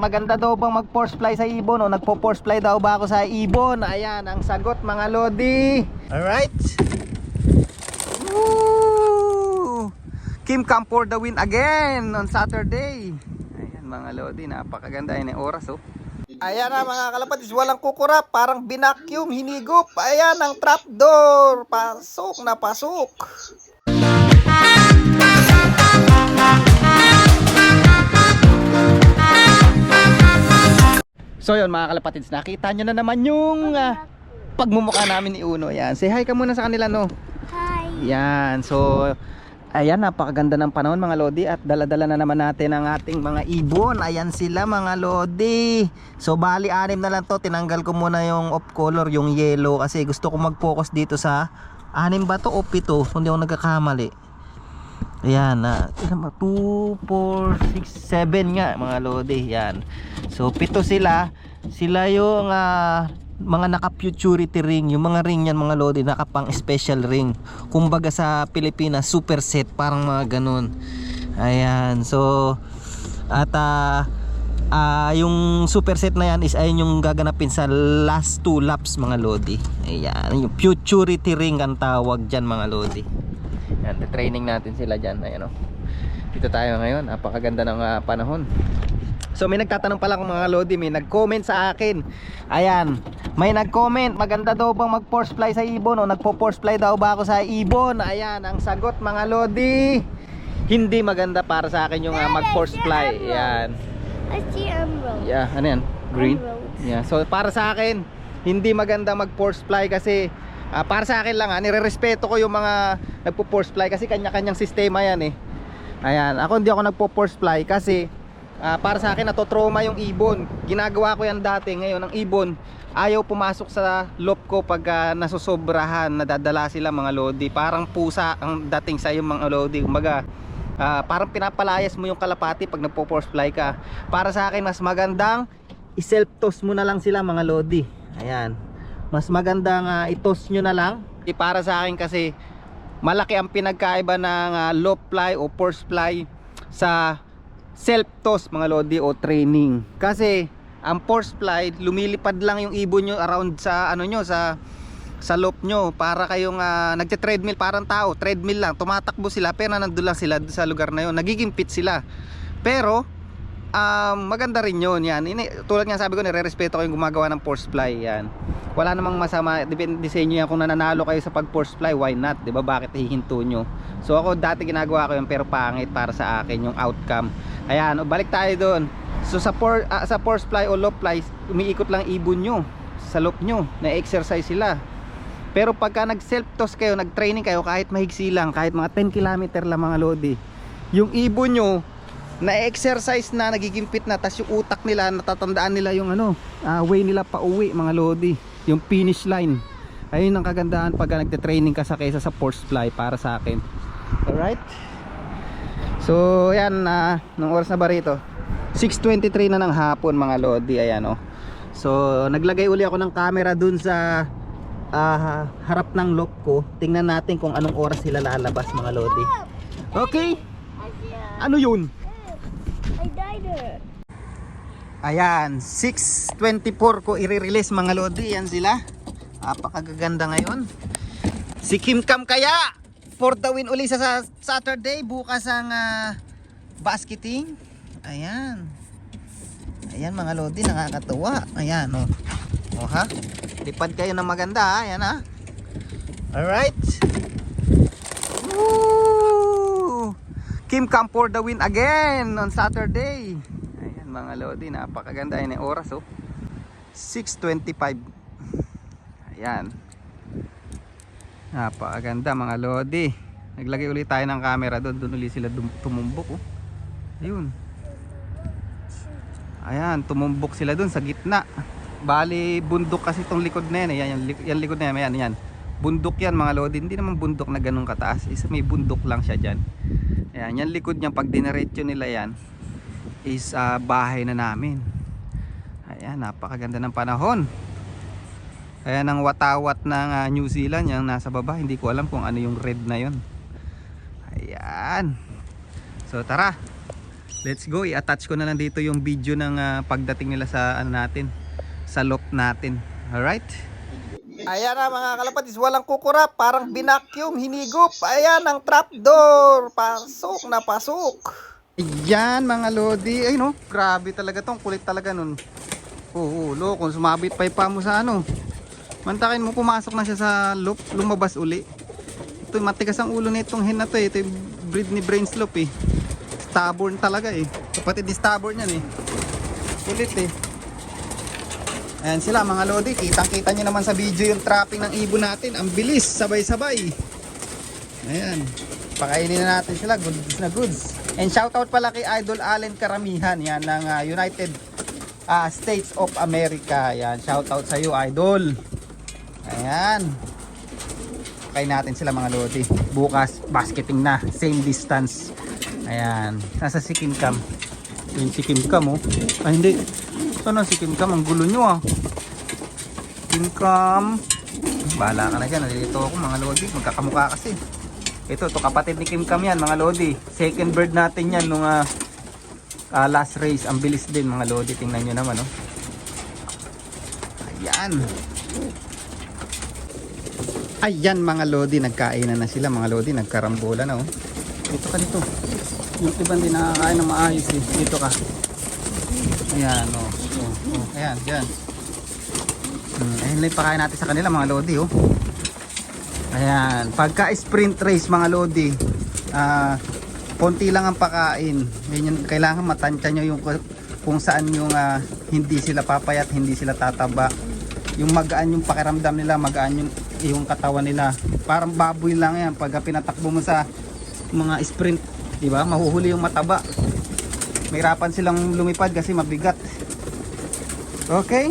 Maganda daw bang mag-force fly sa ibon o nagpo-force fly daw ba ako sa ibon? Ayan ang sagot mga lodi. Alright. Woo! Kim come for the win again on Saturday. Ayan mga lodi, napakaganda yun yung oras oh. Ayan na mga kalapatis, walang kukurap, parang binakyum, hinigop. Ayan ang trapdoor, pasok na pasok. So yun mga kalapatids, nakita nyo na naman yung pagmumukha namin ni Uno. Yan, say hi ka muna sa kanila no. Hi. Yan, so ayan, napakaganda ng panahon mga lodi. At daladala na naman natin ang ating mga ibon. Ayan sila mga lodi. So bali 6 na lang to. Tinanggal ko muna yung off color, yung yellow, kasi gusto ko mag-focus dito sa 6 ba to o 7 kung di ako nagkakamali. Ayan, 2, 4, 6, 7 nga mga lodi. Yan, so 7 sila. Sila yung mga naka-futurity ring. Yung mga ring yan mga lodi, nakapang special ring. Kumbaga sa Pilipinas, super set, parang mga ganun. Ayan, so at yung super set na yan is ayun yung gaganapin sa last 2 laps mga lodi. Ayan, yung futurity ring ang tawag dyan mga lodi. Yan, training natin sila dyan. Ayan o, dito tayo ngayon. Napakaganda ng panahon. So may nagtatanong pala kung mga lodi, may nag-comment sa akin. Ayan, may nag-comment, maganda daw bang mag-force fly sa ibon o nagpo-force fly daw ba ako sa ibon? Ayan, ang sagot mga lodi, hindi maganda para sa akin yung mag-force fly. Ayan. I see emerald. Yeah, ano yan? Green? Emeralds. Yeah, so para sa akin, hindi maganda mag-force fly kasi para sa akin lang nire-respeto ko yung mga nagpo-force fly kasi kanya-kanyang sistema yan eh. Ayan, ako hindi ako nagpo-force fly kasi para sa akin natotrauma yung ibon. Ginagawa ko yan dati, ngayon ang ibon ayaw pumasok sa loop ko pag nasusobrahan, nadadala sila mga lodi. Parang pusa ang dating sa yung mga lodi. Kumbaga parang pinapalayas mo yung kalapati pag nagpo-force fly ka. Para sa akin mas magandang i-self-toss mo na lang sila mga lodi. Ayan, mas magandang i-toss nyo na lang. Para sa akin kasi malaki ang pinagkaiba ng loop fly o force fly sa self-toss mga lodi o training. Kasi ang force fly, lumilipad lang yung ibon nyo around sa ano nyo, sa loop nyo. Para kayong nagte-treadmill, parang tao, treadmill lang, tumatakbo sila pero nandun lang sila sa lugar na yun, nagiging fit sila. Pero maganda rin yun. Yan, tulad nga sabi ko, nire-respeto ko yung gumagawa ng force fly. Yan, wala namang masama, depende sa inyo yan. Kung nananalo kayo sa pag force fly, why not, diba? Bakit hihinto nyo? So ako dati ginagawa ko yun pero pangit para sa akin yung outcome. Ayan, balik tayo doon. So sa force fly o loop fly, umiikot lang ibon nyo sa loop nyo, na-exercise sila. Pero pagka nag self toss kayo, nag training kayo, kahit mahigsi lang, kahit mga 10 km lang mga lodi, yung ibon nyo na-exercise na, nagiging fit na, tas yung utak nila, natatandaan nila yung way nila pa uwi mga lodi, yung finish line. Ayun ang kagandahan pag nagte-training ka kaysa sa force fly para sa akin. Alright, so yan, nung oras na ba rito? 6:23 na ng hapon mga lodi. Ayan o, so naglagay uli ako ng camera dun sa harap ng loop ko. Tingnan natin kung anong oras sila lalabas mga lodi. Okay, ano yun? I died her. Ayan, 6:24 ko i-release mga lodi. Yan sila, napakaganda ngayon. Si Kim Kam kaya for the win uli sa Saturday. Bukas ang basketing. Ayan, ayan mga lodi, nakakatuwa. Ayan o, ha, lipad kayo ng maganda ha. Ayan ha. Alright, woo! Kim come for the win again on Saturday. Ayan mga lodi, napakaganda yun yung oras oh, 6:25. Ayan, napakaganda mga lodi. Naglagay ulit tayo ng camera doon, doon ulit sila tumumbok oh. Ayun, ayan, tumumbok sila doon sa gitna. Bali bundok kasi itong likod na yan. Ayan, yung likod na yan, yan, bundok yan mga lodi. Hindi naman bundok na ganun kataas, isa may bundok lang siya dyan. Ayan, yung likod niya, pag dinaretso nila yan is bahay na namin. Ayan, napakaganda ng panahon. Ayan ang watawat ng New Zealand, yung nasa baba. Hindi ko alam kung ano yung red na yon. Ayan, so tara, Let's go, i-attach ko na lang dito yung video ng pagdating nila sa ano natin, sa loft natin. Alright? Ayan na mga kalapatis, walang kukurap, parang binakyum, hinigop. Ayan ang trapdoor, pasok na pasok. Ayan mga lodi, ay no, grabe talaga tong, kulit talaga nun. Oo, kung sumabit pa mo sa ano. Mantakin mo, pumasok na siya sa loft, lumabas uli. Ito, matigas ang ulo nitong hen na to eh. Ito yung breed ni Brainslope eh. Stubborn talaga eh. Kapatid ni stubborn yan eh. Kulit eh. Ayan sila mga lodi. Kitang kita nyo naman sa video yung trapping ng ibon natin. Ang bilis. Sabay-sabay. Ayan. Pakainin na natin sila. Goods na goods. And shoutout pala kay Idol Allen Karamihan. Yan ng United States of America. Ayan. Shoutout sa iyo Idol. Ayan. Pakain natin sila mga lodi. Bukas basketing na. Same distance. Ayan, nasa si Kim Cam. Yung si Kim Cam oh. Ay hindi. Saan si Kim Cam? Ang gulo nyo ah. Kim Cam. Bahala ka na dyan. Nalilito ako mga lodi. Magkakamukha kasi. Ito kapatid ni Kim Cam yan mga lodi. Second bird natin yan nung last race. Ang bilis din mga lodi. Tingnan nyo naman oh. Ayan. Ayan mga lodi. Nagkainan na sila mga lodi. Nagkarambola na oh. Dito ka dito. Yung iba hindi nakakain na maayos eh. Dito ka. Ayan o. Ayan, dyan. Ayun lang pakain natin sa kanila mga lodi oh. Ayan. Pagka sprint race mga lodi, konti lang ang pakain. Yan, kailangan matansya nyo yung kung saan yung hindi sila papayat, hindi sila tataba. Yung magaan yung pakiramdam nila, magaan yung katawan nila. Parang baboy lang yan. Pagka pinatakbo mo sa mga sprint, diba? Mahuhuli yung mataba. Mahirapan silang lumipad kasi mabigat. Okay?